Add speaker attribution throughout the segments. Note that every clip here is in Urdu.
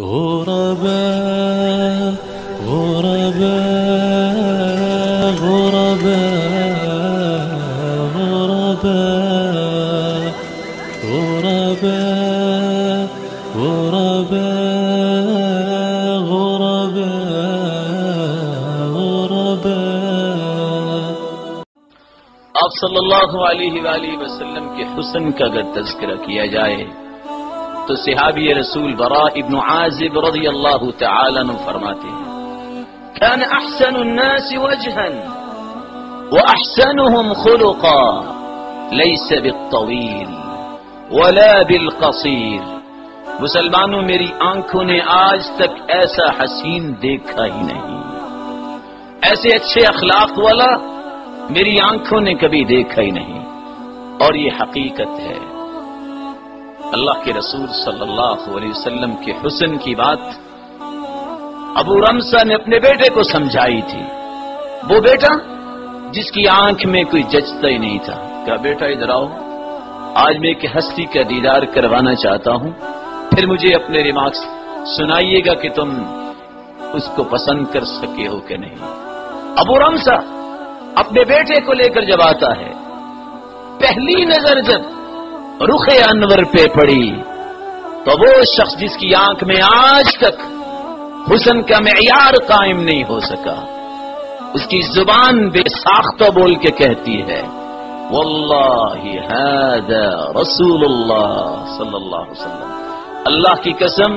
Speaker 1: غرباء غرباء غرباء غرباء غرباء غرباء غرباء
Speaker 2: آپ صلی اللہ علیہ وآلہ وسلم کے حسن کا اگر تذکرہ کیا جائے تو صحابی رسول براء ابن عازب رضی اللہ تعالی عنہ فرماتے ہیں كان احسن الناس وجها واحسنهم خلقا ليس بالطويل ولا بالقصير. مسلمانوں میری آنکھوں نے آج تک ایسا حسین دیکھا ہی نہیں، ایسے اچھے اخلاق والا میری آنکھوں نے کبھی دیکھا ہی نہیں. اور یہ حقیقت ہے. اللہ کے رسول صلی اللہ علیہ وسلم کے حسن کی بات ابو رمسا نے اپنے بیٹے کو سمجھائی تھی. وہ بیٹا جس کی آنکھ میں کوئی جچتا ہی نہیں تھا، کہا بیٹا ادھر آؤ، آج میں ایک ہستی کا دیدار کروانا چاہتا ہوں، پھر مجھے اپنے ریمارکس سنائیے گا کہ تم اس کو پسند کر سکے ہو کہ نہیں. ابو رمسا اپنے بیٹے کو لے کر جب آتا ہے، پہلی نظر جب رخ انور پہ پڑی تو وہ شخص جس کی آنکھ میں آج تک حسن کا معیار قائم نہیں ہو سکا، اس کی زبان بے ساختہ بول کے کہتی ہے واللہ ھذا رسول اللہ صلی اللہ علیہ وسلم، اللہ کی قسم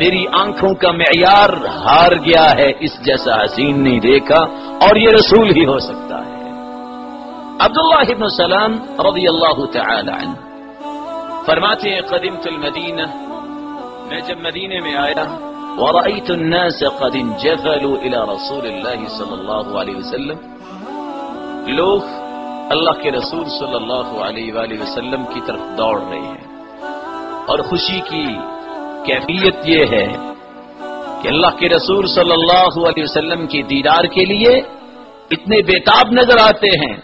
Speaker 2: میری آنکھوں کا معیار ہار گیا ہے، اس جیسا حسین نہیں دیکھا، اور یہ رسول ہی ہو سکتا ہے. عبداللہ ابن سلام رضی اللہ تعالی عنہ فرماتے ہیں قدمت المدینہ، میں جب مدینے میں آیا ورأيت الناس قد انجفلوا الى رسول اللہ صلی اللہ علیہ وسلم، لوگ اللہ کے رسول صلی اللہ علیہ وآلہ وسلم کی طرف دوڑ رہے ہیں، اور خوشی کی کیفیت یہ ہے کہ اللہ کے رسول صلی اللہ علیہ وسلم کی دیدار کے لیے اتنے بےتاب نظر آتے ہیں،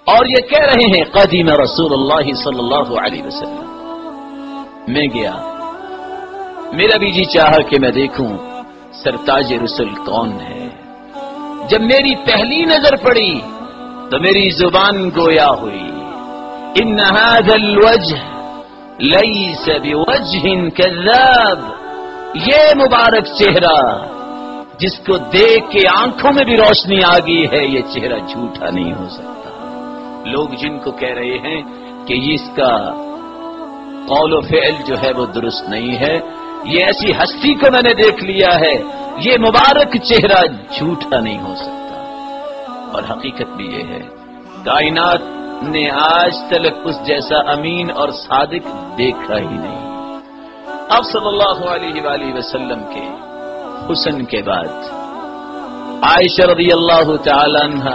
Speaker 2: اور یہ کہہ رہے ہیں قدیم رسول اللہ صلی اللہ علیہ وسلم. میں گیا، میرا بھی جی چاہا کہ میں دیکھوں سرتاج رسول کون ہے. جب میری پہلی نظر پڑی تو میری زبان گویا ہوئی، ان هذا الوجه ليس بوجه كذاب، یہ مبارک چہرہ جس کو دیکھ کے آنکھوں میں بھی روشنی آ گئی ہے، یہ چہرہ جھوٹا نہیں ہو سکتا. لوگ جن کو کہہ رہے ہیں کہ یہ اس کا قول و فعل جو ہے وہ درست نہیں ہے، یہ ایسی ہستی کو میں نے دیکھ لیا ہے، یہ مبارک چہرہ جھوٹا نہیں ہو سکتا. اور حقیقت بھی یہ ہے کائنات نے آج تک اس جیسا امین اور صادق دیکھا ہی نہیں. اب صلی اللہ علیہ وآلہ وسلم کے حسن کے بعد عائشہ رضی اللہ تعالی عنہ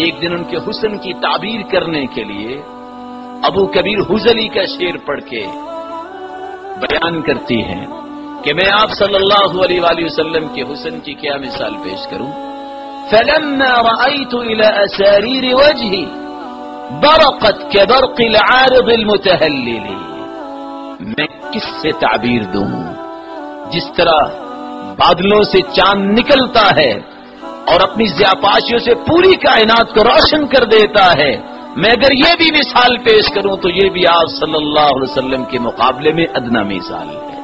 Speaker 2: ایک دن ان کے حسن کی تعبیر کرنے کے لیے ابو کبیر حزلی کا شعر پڑھ کے بیان کرتی ہیں کہ میں آپ صلی اللہ علیہ وآلہ وسلم کے حسن کی کیا مثال پیش کروں. فلما رأيت إلى أسارير وجهي برقت كبرق العارض المتهلل، میں کس سے تعبیر دوں؟ جس طرح بادلوں سے چاند نکلتا ہے اور اپنی ضیاءپاشیوں سے پوری کائنات کو روشن کر دیتا ہے، میں اگر یہ بھی مثال پیش کروں تو یہ بھی آپ صلی اللہ علیہ وسلم کے مقابلے میں ادنا مثال ہے.